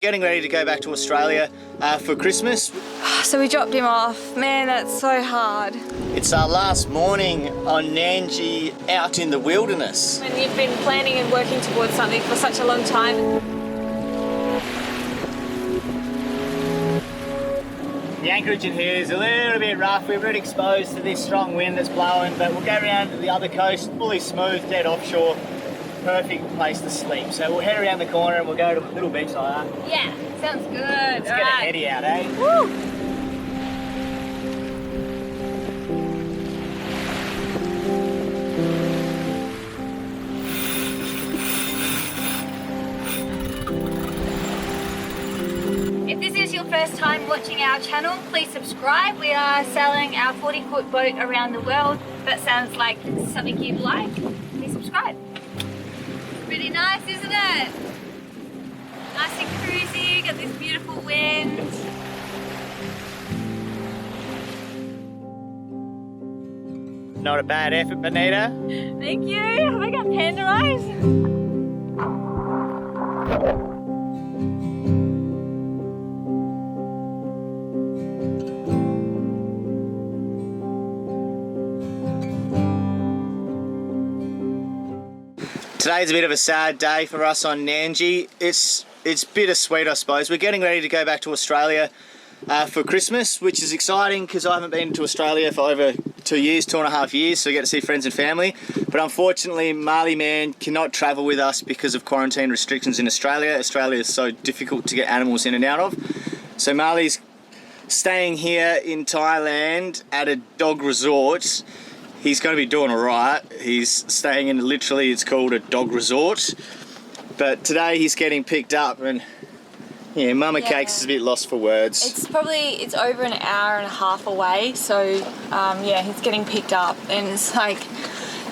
Getting ready to go back to Australia for Christmas. So we dropped him off. Man, that's so hard. It's our last morning on Nandji out in the wilderness. When you've been planning and working towards something for such a long time. The anchorage in here is a little bit rough. We're really exposed to this strong wind that's blowing, but we'll go around to the other coast, fully smooth, dead offshore. Perfect place to sleep. So we'll head around the corner and we'll go to a little beach like that. Yeah, sounds good. Let's get a heady out, eh? Woo! If this is your first time watching our channel, please subscribe. We are sailing our 40-foot boat around the world. That sounds like something you'd like. Please subscribe. Pretty nice, isn't it? Nice and cruisy, got this beautiful wind. Not a bad effort, Bonita. Thank you. Have I got panda eyes? Today's a bit of a sad day for us on Nandji. It's bittersweet, I suppose. We're getting ready to go back to Australia for Christmas, which is exciting because I haven't been to Australia for over 2 years, 2.5 years, so I get to see friends and family. But unfortunately, Marley man cannot travel with us because of quarantine restrictions in Australia. Australia is so difficult to get animals in and out of. So Marley's staying here in Thailand at a dog resort. He's going to be doing all right. He's staying in, literally, it's called a dog resort. But today he's getting picked up and, yeah, Mama Cakes is a bit lost for words. It's over an hour and a half away, so yeah, he's getting picked up and it's like,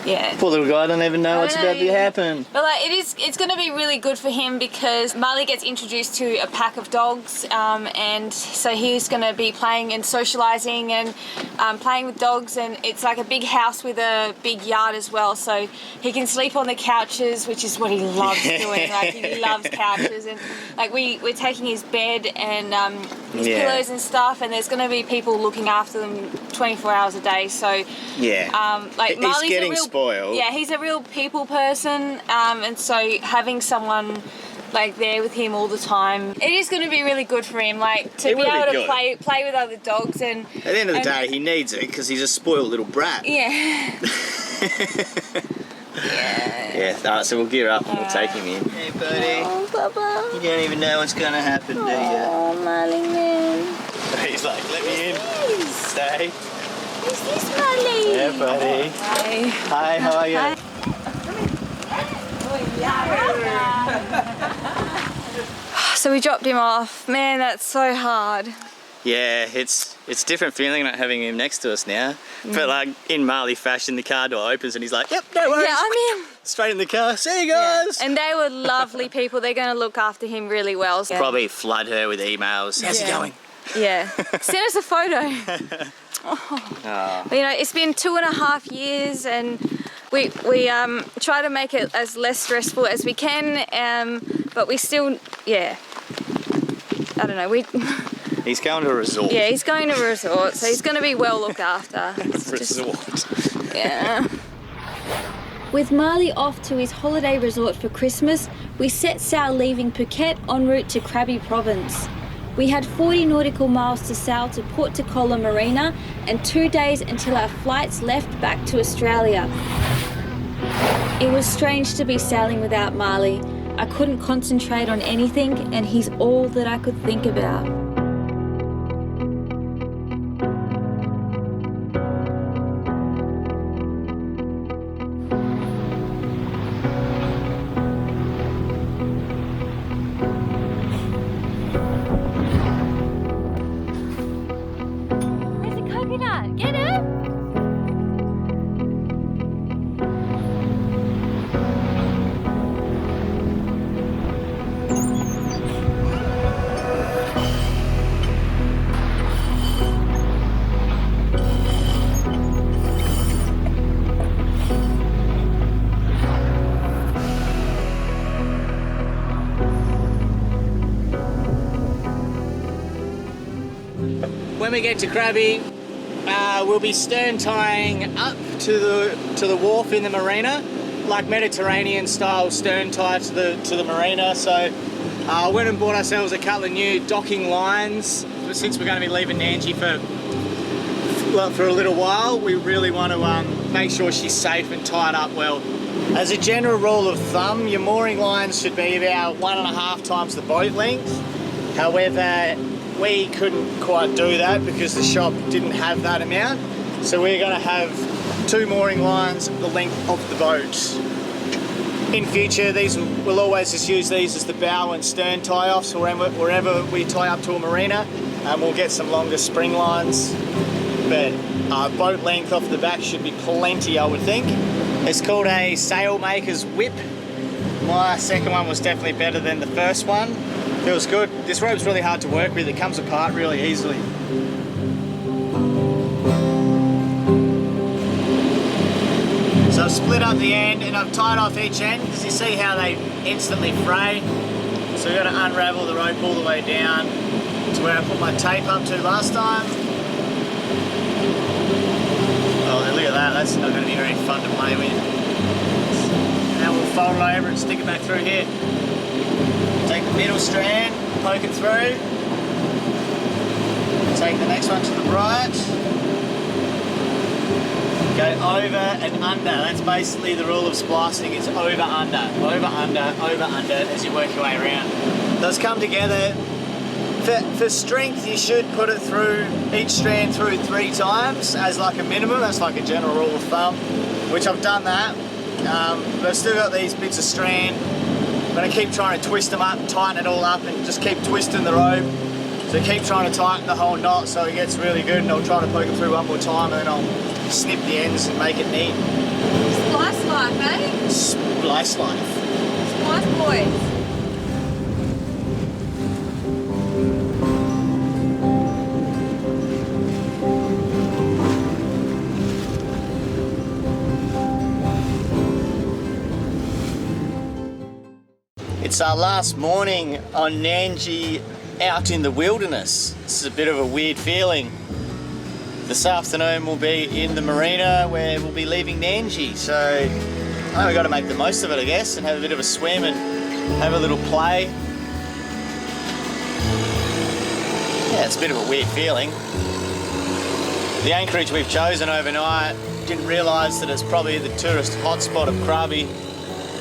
yeah. Poor little guy, I don't even know what's about to happen. But like, it's going to be really good for him because Marley gets introduced to a pack of dogs, and so he's going to be playing and socialising and playing with dogs, and it's like a big house with a big yard as well, so he can sleep on the couches, which is what he loves doing. Like, he loves couches, and like we're taking his bed and his pillows and stuff, and there's going to be people looking after them 24 hours a day. So yeah, like Marley's he's getting spoiled. Yeah, he's a real people person, and so having someone like there with him all the time, it is going to be really good for him. Like to be able to play with other dogs, and at the end of the day, he needs it because he's a spoiled little brat. Yeah. Yeah. Alright, so we'll gear up and we'll take him in. Hey, buddy. Oh, Papa. You don't even know what's going to happen, do you? Oh, Marley man. He's like, let me in. Stay. Is this Marley? Yeah, buddy. Hi. Hi, how are you? Hi. So we dropped him off. Man, that's so hard. Yeah, it's different feeling not having him next to us now. But like in Marley fashion, the car door opens and he's like, yep, no worries. Yeah, I'm in. Straight in the car. See you guys. Yeah. And they were lovely people. They're going to look after him really well. So. Probably flood her with emails. How's he going? Yeah. Send us a photo. Oh. You know, it's been 2.5 years, and we try to make it as less stressful as we can, but we still, yeah, I don't know, He's going to a resort. Yeah, he's going to a resort, so he's going to be well looked after. Resort. Yeah. With Marley off to his holiday resort for Christmas, we set sail leaving Phuket en route to Krabi province. We had 40 nautical miles to sail to Port Tacola Marina and 2 days until our flights left back to Australia. It was strange to be sailing without Marley. I couldn't concentrate on anything, and he's all that I could think about. Get him! when we get to Krabi, we'll be stern tying up to the wharf in the marina, like Mediterranean style stern tie to the marina. So I went and bought ourselves a couple of new docking lines. Since we're going to be leaving Nandji for a little while, we really want to make sure she's safe and tied up well. As a general rule of thumb, your mooring lines should be about 1.5 times the boat length. However, we couldn't quite do that because the shop didn't have that amount. So we're going to have 2 mooring lines the length of the boat. In future, we'll always just use these as the bow and stern tie-offs wherever we tie up to a marina, and we'll get some longer spring lines. But boat length off the back should be plenty, I would think. It's called a Sailmaker's Whip. My second one was definitely better than the first one. Feels good. This rope's really hard to work with. It comes apart really easily. So I've split up the end and I've tied off each end because you see how they instantly fray. So we've got to unravel the rope all the way down to where I put my tape up to last time. Oh, look at that. That's not going to be very fun to play with. Now we'll fold it over and stick it back through here. Take the middle strand, poke it through. Take the next one to the right. Go over and under. That's basically the rule of splicing. It's over, under, over, under, over, under as you work your way around. Those come together. For strength, you should put it through each strand through 3 times as like a minimum. That's like a general rule of thumb, which I've done that. But I've still got these bits of strand. I'm going to keep trying to twist them up, tighten it all up, and just keep twisting the rope. So keep trying to tighten the whole knot so it gets really good, and I'll try to poke it through one more time, and then I'll snip the ends and make it neat. Splice life, eh? Splice life. Splice boys. It's our last morning on Nandji out in the wilderness. This is a bit of a weird feeling. This afternoon we'll be in the marina where we'll be leaving Nandji. So I think we've got to make the most of it, I guess, and have a bit of a swim and have a little play. Yeah, it's a bit of a weird feeling. The anchorage we've chosen overnight, didn't realise that it's probably the tourist hotspot of Krabi.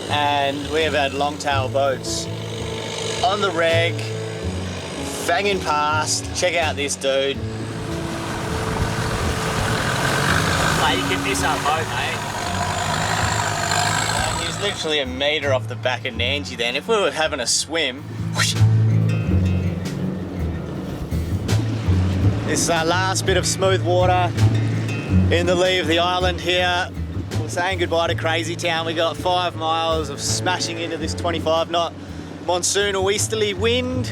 And we have had longtail boats on the reg, banging past. Check out this dude. Mate, you can miss our boat, mate. He's literally a metre off the back of Nandji then. If we were having a swim... Whoosh. This is our last bit of smooth water in the lee of the island here. We're saying goodbye to Crazy Town. We got 5 miles of smashing into this 25-knot monsoon or easterly wind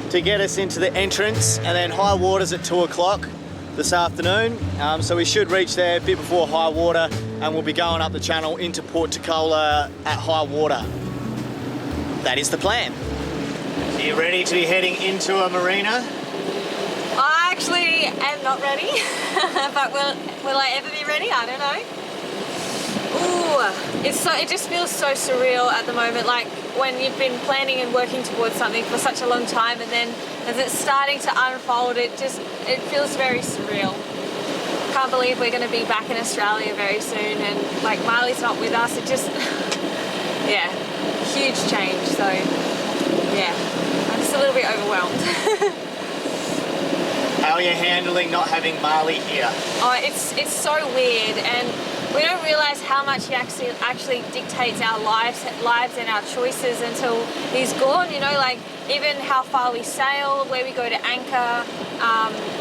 to get us into the entrance, and then high water's at 2 o'clock this afternoon. So we should reach there a bit before high water, and we'll be going up the channel into Port Tacola at high water. That is the plan. Are you ready to be heading into a marina? I actually am not ready, but will I ever be ready? I don't know. Ooh, it just feels so surreal at the moment, like when you've been planning and working towards something for such a long time, and then as it's starting to unfold, it feels very surreal. Can't believe we're going to be back in Australia very soon, and like Marley's not with us. It just, yeah, huge change. So yeah, I'm just a little bit overwhelmed. How are you handling not having Marley here? Oh, it's so weird, and we don't realise how much he actually dictates our lives and our choices until he's gone. You know, like even how far we sail, where we go to anchor,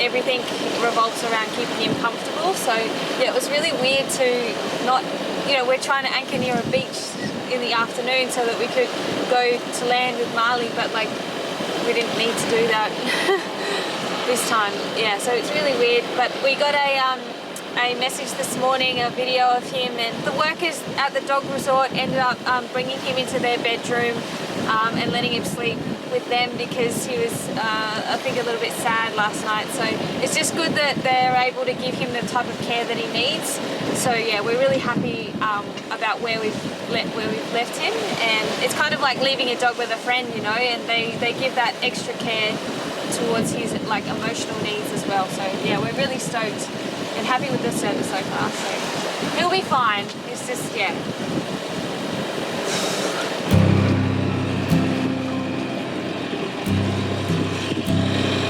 everything revolves around keeping him comfortable. So yeah, it was really weird to not, you know, we're trying to anchor near a beach in the afternoon so that we could go to land with Marley, but like we didn't need to do that this time. Yeah, so it's really weird. But we got a message this morning, a video of him, and the workers at the dog resort ended up bringing him into their bedroom and letting him sleep with them because he was, I think, a little bit sad last night. So it's just good that they're able to give him the type of care that he needs. So yeah, we're really happy about where we've left him, and it's kind of like leaving a dog with a friend, you know, and they give that extra care towards his like emotional needs as well. So yeah, we're really stoked and happy with the service so far. So he'll be fine. It's just, yeah.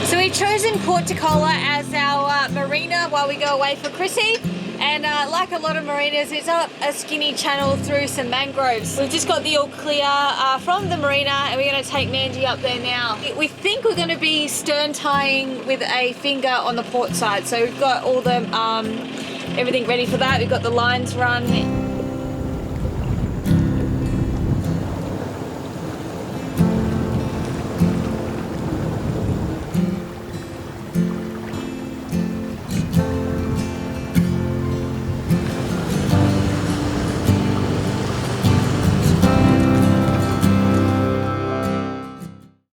So we've chosen Port Tacola as our marina while we go away for Chrissy. And like a lot of marinas, it's up a skinny channel through some mangroves. We've just got the all clear from the marina, and we're going to take Nandji up there now. We think we're going to be stern tying with a finger on the port side. So we've got all the everything ready for that. We've got the lines run.